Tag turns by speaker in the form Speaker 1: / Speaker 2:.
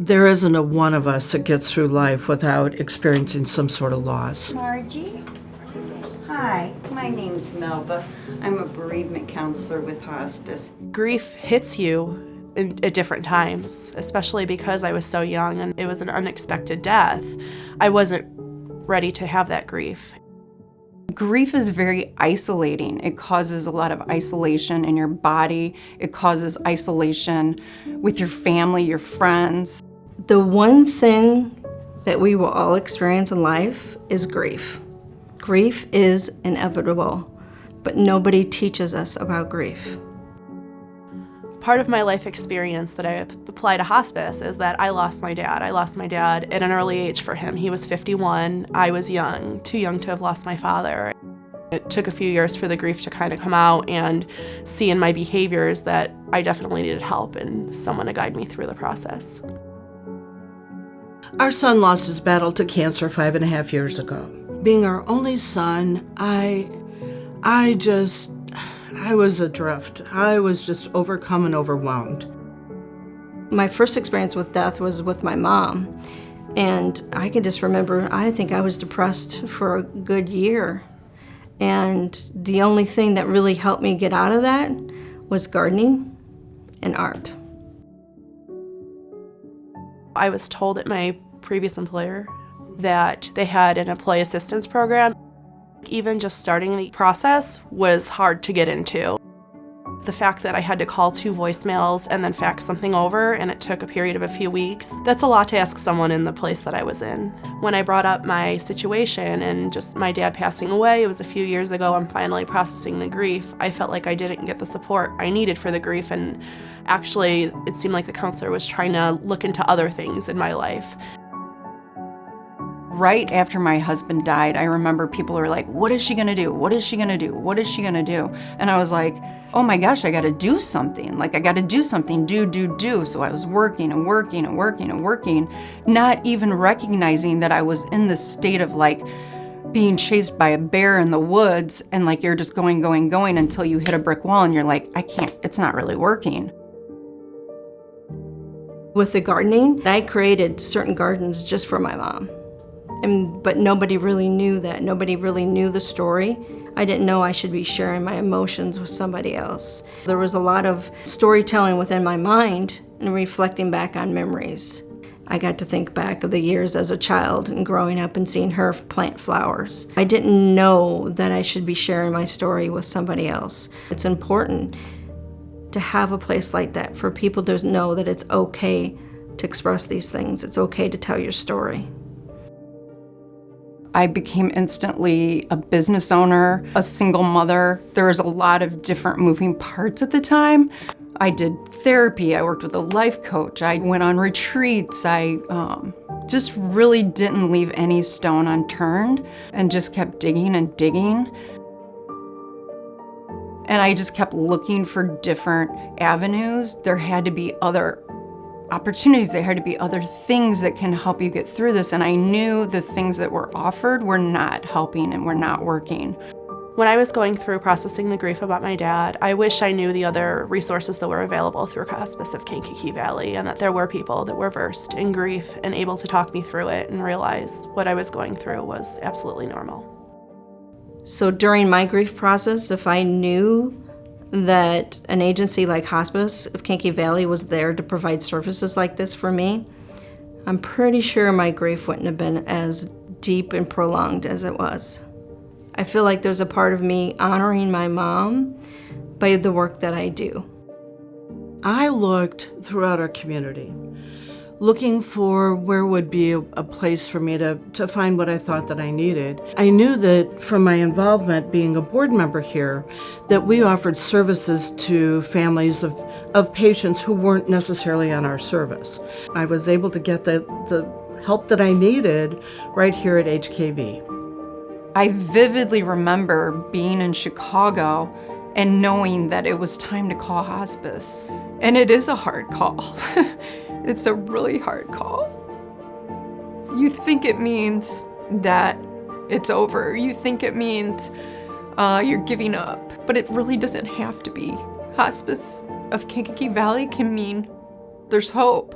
Speaker 1: There isn't a one of us that gets through life without experiencing some sort of loss.
Speaker 2: Margie? Hi, my name's Melba. I'm a bereavement counselor with hospice.
Speaker 3: Grief hits you at different times, especially because I was so young and it was an unexpected death. I wasn't ready to have that grief.
Speaker 4: Grief is very isolating. It causes a lot of isolation in your body. It causes isolation with your family, your friends.
Speaker 5: The one thing that we will all experience in life is grief. Grief is inevitable, but nobody teaches us about grief.
Speaker 3: Part of my life experience that I apply to hospice is that I lost my dad. I lost my dad at an early age for him. He was 51. I was young, too young to have lost my father. It took a few years for the grief to kind of come out and see in my behaviors that I definitely needed help and someone to guide me through the process.
Speaker 1: Our son lost his battle to cancer 5.5 years ago. Being our only son, I was adrift. I was just overcome and overwhelmed.
Speaker 5: My first experience with death was with my mom, and I can just remember, I think I was depressed for a good year. And the only thing that really helped me get out of that was gardening and art.
Speaker 3: I was told at my previous employer that they had an employee assistance program. Even just starting the process was hard to get into. The fact that I had to call 2 voicemails and then fax something over, and it took a period of a few weeks, that's a lot to ask someone in the place that I was in. When I brought up my situation and just my dad passing away, it was a few years ago, I'm finally processing the grief, I felt like I didn't get the support I needed for the grief, and actually it seemed like the counselor was trying to look into other things in my life.
Speaker 4: Right after my husband died, I remember people were like, what is she gonna do? What is she gonna do? What is she gonna do? And I was like, oh my gosh, I gotta do something. Like, I gotta do something, do. So I was working and working and working and working, not even recognizing that I was in this state of like being chased by a bear in the woods, and like you're just going until you hit a brick wall and you're like, I can't, it's not really working.
Speaker 5: With the gardening, I created certain gardens just for my mom. But nobody really knew that. Nobody really knew the story. I didn't know I should be sharing my emotions with somebody else. There was a lot of storytelling within my mind and reflecting back on memories. I got to think back of the years as a child and growing up and seeing her plant flowers. I didn't know that I should be sharing my story with somebody else. It's important to have a place like that for people to know that it's okay to express these things. It's okay to tell your story.
Speaker 4: I became instantly a business owner, a single mother. There was a lot of different moving parts at the time. I did therapy, I worked with a life coach, I went on retreats, I just really didn't leave any stone unturned and just kept digging and digging. And I just kept looking for different avenues. There had to be other opportunities, there had to be other things that can help you get through this, and I knew the things that were offered were not helping and were not working.
Speaker 3: When I was going through processing the grief about my dad, I wish I knew the other resources that were available through Hospice of Kankakee Valley, and that there were people that were versed in grief and able to talk me through it and realize what I was going through was absolutely normal.
Speaker 5: So during my grief process, if I knew that an agency like Hospice of Kankakee Valley was there to provide services like this for me, I'm pretty sure my grief wouldn't have been as deep and prolonged as it was. I feel like there's a part of me honoring my mom by the work that I do.
Speaker 1: I looked throughout our community, looking for where would be a place for me to find what I thought that I needed. I knew that from my involvement being a board member here, that we offered services to families of patients who weren't necessarily on our service. I was able to get the help that I needed right here at HKV.
Speaker 4: I vividly remember being in Chicago and knowing that it was time to call hospice. And it is a hard call. It's a really hard call. You think it means that it's over. You think it means you're giving up, but it really doesn't have to be. Hospice of Kankakee Valley can mean there's hope.